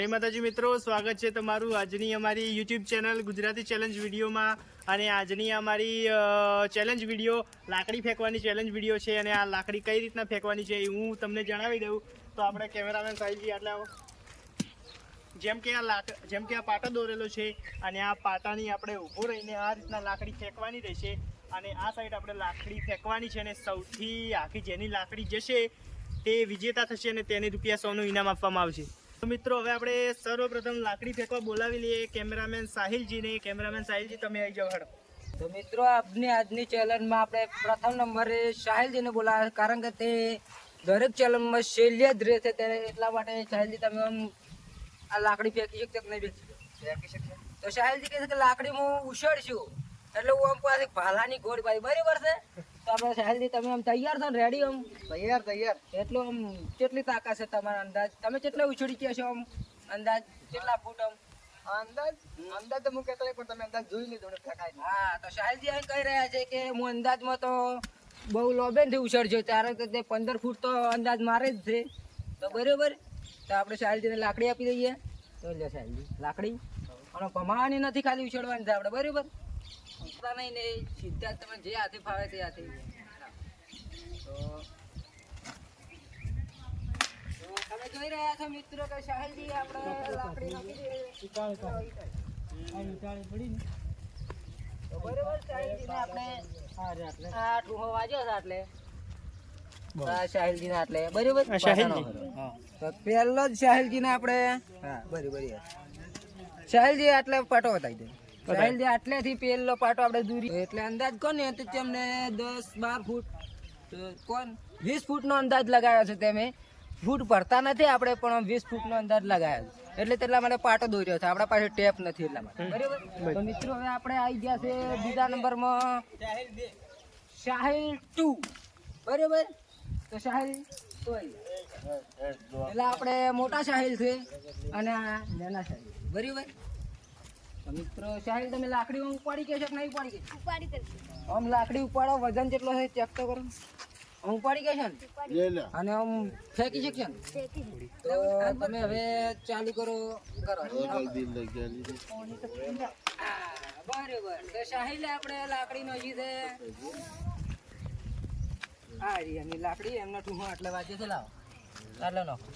જય માતાજી મિત્રો, સ્વાગત છે તમારું આજની અમારી યુટ્યુબ ચેનલ ગુજરાતી ચેલેન્જ વિડીયોમાં। અને આજની અમારી ચેલેન્જ વિડીયો લાકડી ફેંકવાની ચેલેન્જ વિડીયો છે। અને આ લાકડી કઈ રીતના ફેંકવાની છે એ હું તમને જણાવી દઉં તો આપણે કેમેરામેન સાહેબજી એટલે જેમ કે આ પાટો દોરેલો છે અને આ પાટાની આપણે ઊભો રહીને આ રીતના લાકડી ફેંકવાની રહેશે અને આ સાઈડ આપણે લાકડી ફેંકવાની છે અને સૌથી આખી જેની લાકડી જશે તે વિજેતા થશે અને તેને ₹100 નું ઇનામ આપવામાં આવશે। તો મિત્રો હવે આપણે સર્વપ્રથમ લાકડી ફેંકવા બોલાવી લઈએ કેમેરામેન સાહિલજીને। કેમેરામેન સાહિલજી તમે આવી જાઓ હેડો। તો મિત્રો આપની આજની ચેલેન્જમાં આપણે પ્રથમ નંબરે સાહિલજીને બોલાવ્યા, કારણ કે તે દરેક ચેલેન્જમાં શૈલ્ય જ રહે છે ત્યારે એટલા માટે સાહિલજી તમે આમ આ લાકડી ફેંકી શકશો કે નહીં ફેંકી શકશો? તો સાહિલજી કહે છે કે લાકડી હું ઉછળશું એટલે હું આમ પાછી ભાલાની ગોળ પાડી, બરાબર છે? તો આપણે સાહિલજી તમે આમ તૈયાર છો ને? રેડી? આમ તૈયાર એટલો આમ કેટલી તાકાત છે તમારા અંદાજ? તમે કેટલા ઉછળી ગયા છો? આમ અંદાજ કેટલા ફૂટ? આમ અંદાજ તો હું કહેતો નહીં, પણ તમે અંદાજ જોઈ લીધો ને ફેંકાય। હા, તો સાહિલજી એમ કહી રહ્યા છે કે હું અંદાજમાં તો બહુ લોબેનથી ઉછળજો, કારણ કે તે 15 ફૂટ તો અંદાજ મારે જ છે। તો બરાબર, તો આપણે સાહિલજીને લાકડી આપી દઈએ। તો લે સાહિલજી લાકડી, અને ભમાવાની નથી, ખાલી ઉછળવાની છે આપણે, બરાબર? નહીં ને સીધા તમે જે હાથે ફાવે તે હાથે। તો તમે જોઈ રહ્યા છો મિત્રો કે સાહિલજી આપણે લાકડી નાખી દે પડી ને, તો બરાબર સાહિલજીને આપણે આ ટૂહો વાગ્યો છે એટલે સાહિલજીને આટલે, બરાબર? તો પહેલો જ સાહિલજીને આપણે બરાબર સાહિલજી આટલે પાટો બતાવી દે। સાહિલજી આટલેથી પહેલો પાટો આપણે દૂરી, એટલે અંદાજ કોને તો તેમને 10-12 ફૂટ, કોણ 20 ફૂટનો અંદાજ લગાવ્યો છે તમે। ફૂટ ભરતા નથી આપણે, પણ 20 ફૂટનો અંદાજ લગાવ્યો છે એટલે તેટલા માટે પાટો દોર્યો છે, આપણા પાસે ટેપ નથી એટલા માટે, બરાબર? તો મિત્રો હવે આપણે આવી ગયા છે બીજા નંબરમાં સાહિલ 2, બરાબર? તો સાહિલ એટલે આપણે મોટા સાહિલ છે અને આ નાના સાહિલ, બરાબર? તો મિત્રો સાહિલ તમે લાકડી ઉપાડી કે છે કે નહીં ઉપાડી કે? ઉપાડી કરશે। આમ લાકડી ઉપાડો, વજન કેટલો છે ચેક તો કરો। આમ ઉપાડી કે છે ને, અને આમ ફેંકી શકશે ને? તો તમે હવે ચાલુ કરો। બરાબર, તો સાહિલે આપણે લાકડી નાખી છે આ એની લાકડી, એમના ટૂંકો આટલે વાંચે છે, લાવો આટલે નાખો।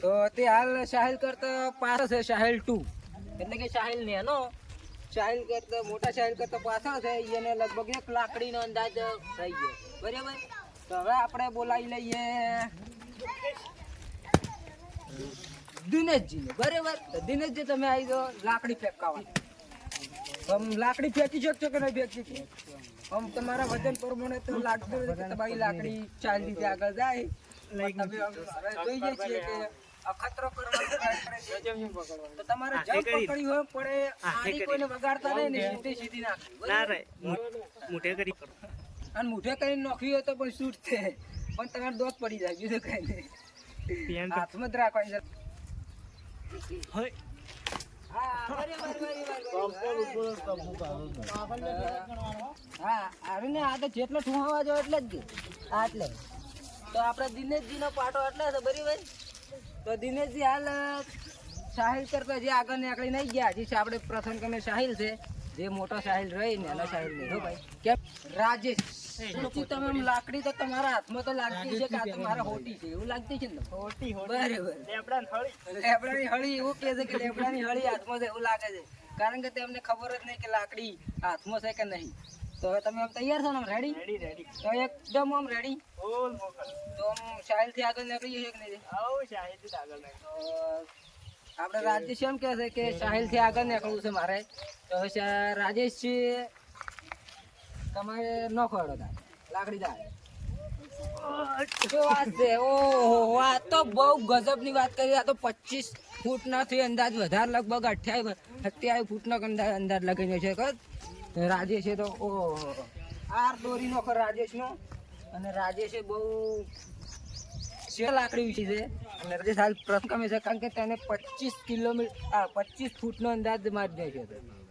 તો તે હાલ સાહિલ કરતા પાછળ છે, સાહિલ 2, એટલે કે સાહિલ નેનો સાહિલ કરતા મોટા સાહિલ કરતા પાછળ છે, એને લગભગ 1 લાકડીનો અંદાજ થઈ ગયો, બરાબર? તો હવે આપણે બોલાવી લઈએ દિનેશજીને, બરાબર? તો દિનેશજી તમે આવી જાઓ લાકડી ફેંકાવા। તમે લાકડી ફેંકી શકશો કે નહીં ફેંકી શકશો? આમ તમારા વજન પ્રમાણે તો લાગતું કે તમારી લાકડી 4 રીતે આગળ જાય। જોઈએ છીએ કે અખતરો કરવાનો તો તમારે જમ પકડી હોય પડે, આડી કોઈને વગાડતા નહીં ને સીધી નાખી ના રે મુઠે કરી કરો, અને મુઠે કરીને નાખી હોય તો પણ શૂટ છે, પણ તમારે દોત પડી જાય, બીજું કઈ નહીં, હાથમાં જ રાખવાની છે। હા આવીને આ તો જેટલો ઠુહાવા જો એટલે જ આટલે। તો આપણે દિનેશજી નો પાટો એટલે છે, બરાબર? તો દિનેશજી હાલ સાહિલ કરતા જે આગળ નીકળી નહીં ગયા, હજી આપણે પ્રથમ તમે સાહિલ છે, જે મોટો સાહિલ રહી ને એનો સાહિલ નહીં હો ભાઈ। કેમ રાજેશ તમે આમ લાકડી તો તમારા હાથમાં તો લાગતી છે કે આ તો મારા હોટી છે એવું લાગતી છે ને? હોટી બરાબર, લેબડાની હળી એવું કહે છે કે લેબડાની હળી હાથમાં છે એવું લાગે છે, કારણ કે તેમને ખબર જ નહીં કે લાકડી હાથમાં છે કે નહીં। તો હવે તમે આમ તૈયાર છો ને? રેડી? તો એકદમ આમ રેડી? તો આમ સાહિલ થી આગળ નીકળી જશે કે નહીં? આપણે રાજેશ એમ કહે છે કે સાહિલ થી આગળ નીકળવું છે મારે, તો હવે રાજેશ તમારે ન ખોડો લાકડી જાય વાત છે। ઓહો, આ તો બહુ ગજબ ની વાત કરી। આ તો 25 ફૂટ નથી અંદાજ, વધારે લગભગ 28 ફૂટનો અંદાજ લગાવ્યો છે રાજેશ છે। તો ઓહો, આર દોરી નોખો રાજેશ નો, અને રાજેશે બહુ લાકડી વિશે છે અને રાજેશ હાલ પ્રથમ છે, કારણ કે તેને 25 ફૂટનો અંદાજ મારી દે છે।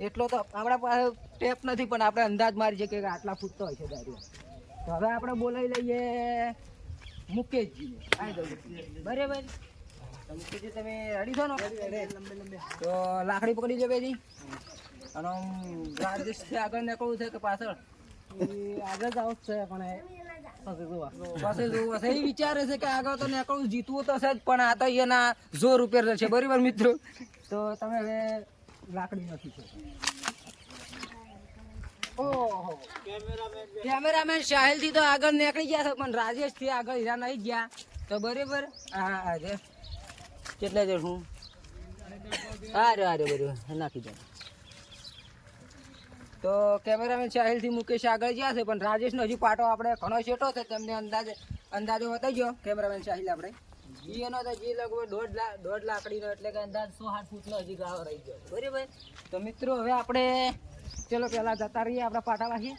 એટલો તો આપણા પાસે ટેપ નથી, પણ આપણે અંદાજ મારી શકીએ કે આટલા ફૂટ તો હશે દારૂ। તો હવે આપણે બોલાવી લઈએ મુકેશજીને, બરાબર? મુકેશજી તમે રેડી છો ને? તો લાકડી પકડી લો બેજી. અને આમ રાજેશથી આગળ નીકળવું છે કે પાછળ? આગળ જ આવું જ છે પણ પાસે જોવું હશે. એ વિચારે છે કે આગળ તો નીકળવું, જીતવું તો છે જ, પણ આ તો એના જોર ઉપર છે. બરાબર મિત્રો? તો તમે હવે લાકડી નથી છે. ઓહો, કેમેરામેન સાહિલ થી તો આગળ નીકળી ગયા છે, પણ રાજેશ થી આગળ હીરા નહીં ગયા. તો બરાબર. હા આજે કેટલા જણ હું અરે બરાબર નાખી દો. તો કેમેરામેન સાહિલ થી મુકેશ આગળ ગયા છે, પણ રાજેશ નો હજી પાટો આપણે ઘણો છેટો છે. તેમને અંદાજો બતાવી ગયો કેમેરામેન સાહિલ આપણે. એનો તો જે લગભગ દોઢ લાકડીનો, એટલે કે અંદાજ 108 ફૂટનો હજી ગાળો રહી ગયો. બરાબર. તો મિત્રો હવે આપણે ચલો પેલા જતા રહીએ આપણા પાટા પાછી.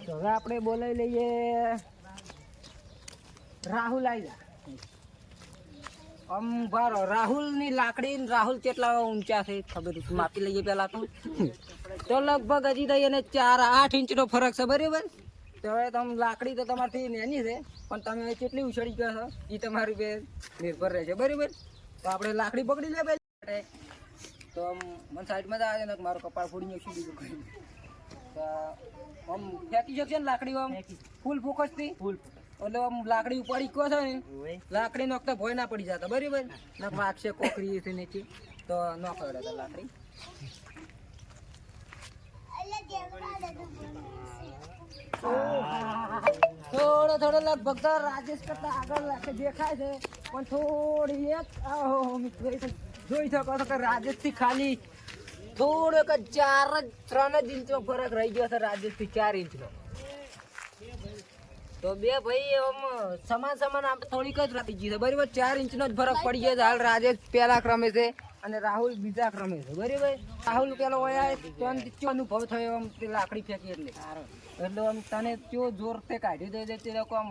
તો હવે આપણે બોલાવી લઈએ રાહુલ. આવી જા આમ ભારો. રાહુલ ની લાકડી, રાહુલ કેટલા ઊંચા છે ખબર માપી લઈએ પેલા તો. તો લગભગ હજી તો એને 4-8 ઇંચનો ફરક છે. બરાબર. તો હવે તમે લાકડી તો તમારથી નાની છે, પણ તમે કેટલી ઉછળી ગયો છો એ તમારી ઉપર નિર્ભર રહેશે. બરાબર. તો આપણે લાકડી પકડી લે ભાઈ. તો મને સાઈડમાં જ આવે ને મારું કપાળ ફોડીને શું બીજું કરી. તો આમ ફેંકી શકશે ને લાકડી? આમ ફૂલ ફોકસથી એટલે આમ લાકડી ઉપાડી કહો છો ને, લાકડી નોખતા ભોય ના પડી જતા. બરાબર. નખ માગશે કોકરી છે નીચે તો ન ખવડે લાકડી. થોડો લગભગ તો રાજેશ કરતા આગળ દેખાય છે, પણ થોડી એક મિત્રો જોઈ શકો છો કે રાજેશ થી ખાલી થોડોક 3 જ ઇંચનો ફરક રહી ગયો છે. રાજેશ થી 4 ઇંચનો. તો બે ભાઈ આમ સમાન આમ થોડીક જ રહી ગઈ છે. બરાબર. 4 ઇંચનો જ ફરક પડી ગયો છે. હાલ રાજેશ પહેલા ક્રમે છે અને રાહુલ બીજા ક્રમે છે. બરાબર. રાહુલ પેલો વયા અનુભવ થયો આમ તે લાકડી ફેંકી એટલે આમ તને કયો જોર તે કાઢી દે તે લોકો આમ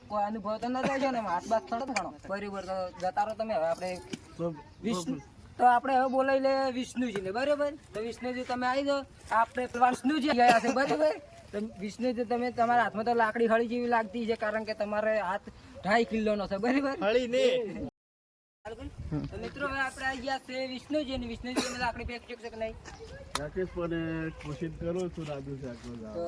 કોઈ અનુભવ તો ન થાય છે ને, હાથ બાથ થડો ઘણો. બરાબર. તો જતા રહો તમે. હવે આપણે વિષ્ણુ તો આપણે હવે બોલાવી લે વિષ્ણુજીને. બરાબર. તો વિષ્ણુજી તમે આવી જાઓ. આપણે વિષ્ણુજી ગયા છે. બરાબર. તો વિષ્ણુજી તમે તમારા હાથમાં તો લાકડી હળી જેવી લાગતી છે, કારણ કે તમારે હાથ 2.5 કિલોનો છે. બરાબર. હળી ને તો મિત્રો હવે આપણે આવી ગયા છે વિષ્ણુજી ને. વિષ્ણુજી તમે લાકડી ફેંકી શકશે કે નહીં? રાકેશ પણ કોશિશ કરું છું રાજુ છે આગળ તો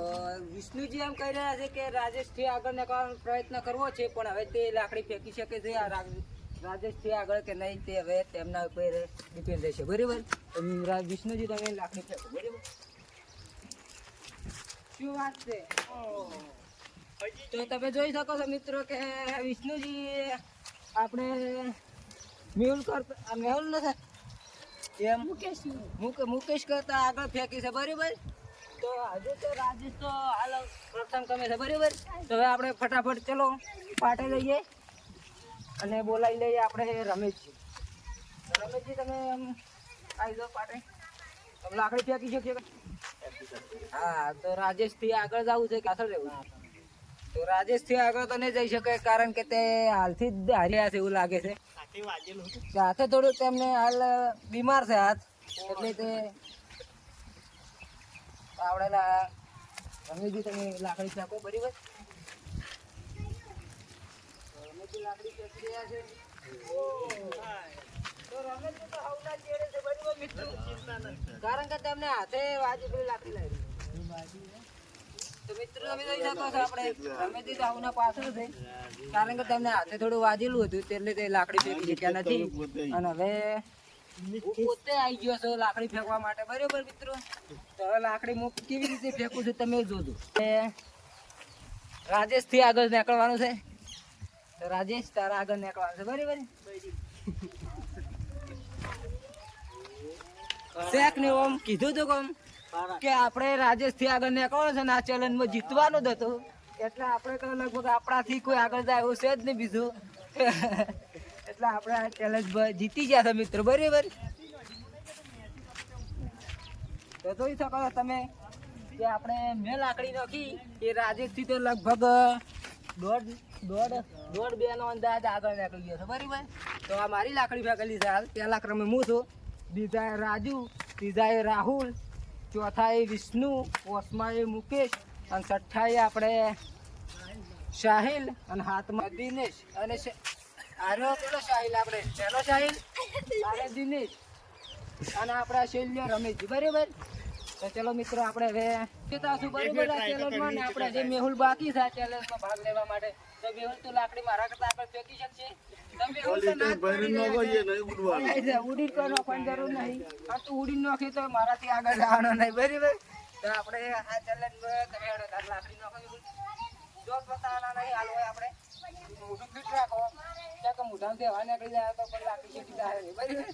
વિષ્ણુજી એમ કહી રહ્યા છે કે રાજેશ થી આગળ નીકળવાનો પ્રયત્ન કરવો છે, પણ હવે તે લાકડી ફેંકી શકે છે રાજેશ થી આગળ કે નહીં તે હવે તેમના ઉપર ડિપેન્ડ રહેશે. બરાબર. તો વિષ્ણુજી તમે લાકડી ફેંકો. બરાબર. શું વાત છે? તો તમે જોઈ શકો છો મિત્રો કે વિષ્ણુજી આપણે મેહુલ નથી એમ મુકેશ કરતા આગળ ફેંકી છે. બરાબર. તો હજુ તો રાજેશ તો હાલ પ્રથમ ક્રમે છે. બરાબર. તો હવે આપણે ફટાફટ ચલો પાટે લઈએ અને બોલાવી લઈએ આપણે રમેશજી. રમેશજી તમે આમ આવી જાઓ પાટે. તમે લાકડી ફેંકી શકીએ? હા. તો રાજેશ થી આગળ જવું છે કે પાછળ રહેવું? તો રાજેશ થી આગળ તો નહીં જઈ શકે, કારણ કે તે હાલથી જ હાર્યા છે એવું લાગે છે. હાથે થોડું તેમને હાલ બીમાર છે હાથ, એટલે તે આવડેલા. રમેશજી તમે લાકડી ફેંકો. બરાબર. રમેશજી લાકડી ફેંકી રહ્યા છે. તો રમેશજી તો હવના ચેડે છે. બરાબર મિત્રો. કારણ કે તેમને હાથે વાજી પેલી લાકડી લાવી. તો મિત્રો તમે જોઈ શકો છો આપણે રમેશજી તો હવના પાછળ છે, કારણ કે તેમને હાથે થોડું વાજેલું હતું, એટલે તે લાકડી ફેંકી શક્યા નથી. અને હવે હું પોતે આવી ગયો છું લાકડી ફેંકવા માટે. બરાબર મિત્રો. તો હવે લાકડી હું કેવી રીતે ફેંકું છું તમે જોજો. રાજેશ થી આગળ નીકળવાનું છે. તો રાજેશ તારા આગળ નીકળવાનું છે. બરાબર. શેખ ને ઓમ કીધું હતું કે આપણે રાજેશ થી આગળ નીકળવાનું છે ને આ ચેલેન્જમાં જીતવાનું જ હતું, એટલે આપણે તો લગભગ આપણાથી કોઈ આગળ જાય એવું છે જ નહીં બીજું. એટલે આપણે આ ચેલેન્જ જીતી ગયા છે મિત્રો. બરાબર. તો જોઈ શકો છો તમે કે આપણે મેં લાકડી નાખી એ રાજેશ થી તો લગભગ દોઢ 2 નો અંદાજ આગળ નીકળી ગયો છે. બરાબર. તો આ મારી લાકડી ફેંકેલી છે. હાલ પહેલા ક્રમે હું છું, બીજા એ રાજુ, ત્રીજા એ રાહુલ, ચોથા એ વિષ્ણુ, પાંચમા એ મુકેશ અને છઠ્ઠા એ આપણે સાહિલ અને હાથમાં દિનેશ અને આરો પેલો સાહિલ આપણે પેલો સાહિલ આરે દિનેશ અને આપણા શૈલ્ય રમેશજી બરાબર. તો ચલો મિત્રો આપણે હવે શું બરાબર આ ચેલેન્જમાં ને આપણે જે મેહુલ બાકી છે આ ચેલેન્જમાં ભાગ લેવા માટે. તો મેહુલ તું લાકડી મારા કરતા આગળ ફેંકી શકશે? તો મેહુલ તો ના જ પડી રહે. ઉડી કરવાનો પણ જરૂર નહીં. આ તું ઉડી નાખી તો મારાથી આગળ જવાનો નહીં બરાબર. તો આપણે આ ચેલેન્જમાં તમે હેડો તાર લાકડી નાખો મેહુલ. જોત બતાવવાના નહીં હાલ હોય આપણે મોઢું ફિટ રાખો ક્યાંક મોઢામાં દેવા નીકળી જાય તો પણ લાકડી શેકી જાય નહીં બરાબર.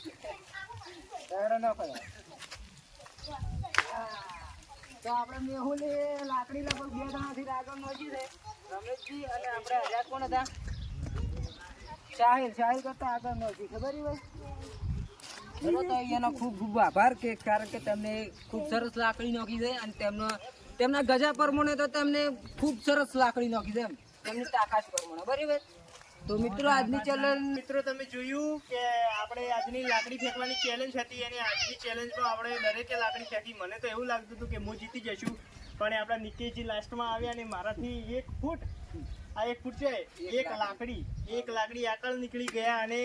તારે નાખો. તો આપણે મેહુલ લાકડી લગભગ 2 જણાથી આગળ નોખી છે. રમેશજી અને આપણે હજાર કોણ હતા? સાહિલ કરતા આગળ નોખી ખબર હોય. ચલો તો અહીંયાનો ખૂબ ખૂબ આભાર કે કારણ કે તમને ખૂબ સરસ લાકડી નોખી છે અને તેમના ગજા પ્રમાણે તો તેમને ખૂબ સરસ લાકડી નોખી છે એમ તેમની તાકાત પ્રમાણે બરાબર. તો મિત્રો આજની ચેલેન્જ મિત્રો તમે જોયું કે આપણે આજની લાકડી ફેંકવાની ચેલેન્જ હતી અને આજની ચેલેન્જમાં આપણે દરેકે લાકડી ફેંકી. મને તો એવું લાગતું હતું કે હું જીતી જશું, પણ આપણા નિકેશજી લાસ્ટમાં આવ્યા અને મારાથી 1 ફૂટ આ 1 ફૂટ છે એક લાકડી આગળ નીકળી ગયા. અને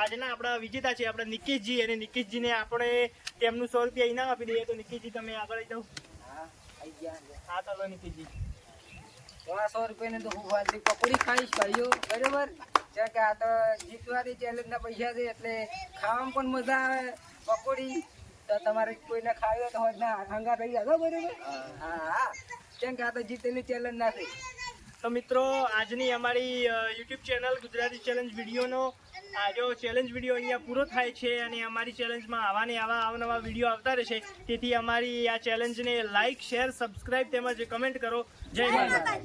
આજના આપણા વિજેતા છે આપણા નિકેશજી, અને નિકેશજીને આપણે તેમનું 100 રૂપિયા ઇનામ આપી દઈએ. તો નિકેશજી તમે આગળ આવી જાઓ. હા આવી ગયા. હા ચાલો નિકેશજી. 100 રૂપિયાની તો હું વાંચી પકોડી ખાઈશ ભાઈઓ બરાબર. જેમ કે આ તો જીતવાની ચેલેન્જના પૈસા છે એટલે ખાવામાં પણ મજા આવે પકોડી. તો તમારે કોઈને ખાવી હોય તો હોય હંગા થઈ જશો બરાબર. હા કેમ કે આ તો જીતેલી ચેલેન્જ ના થઈ. તો મિત્રો આજની અમારી યુટ્યુબ ચેનલ ગુજરાતી ચેલેન્જ વિડીયોનો આજો ચેલેન્જ વિડીયો અહીંયા પૂરો થાય છે. અને અમારી ચેલેન્જમાં આવા અવનવા વિડીયો આવતા રહેશે. તેથી અમારી આ ચેલેન્જને લાઇક, શેર, સબસ્ક્રાઇબ તેમજ કમેન્ટ કરો. જય માતા.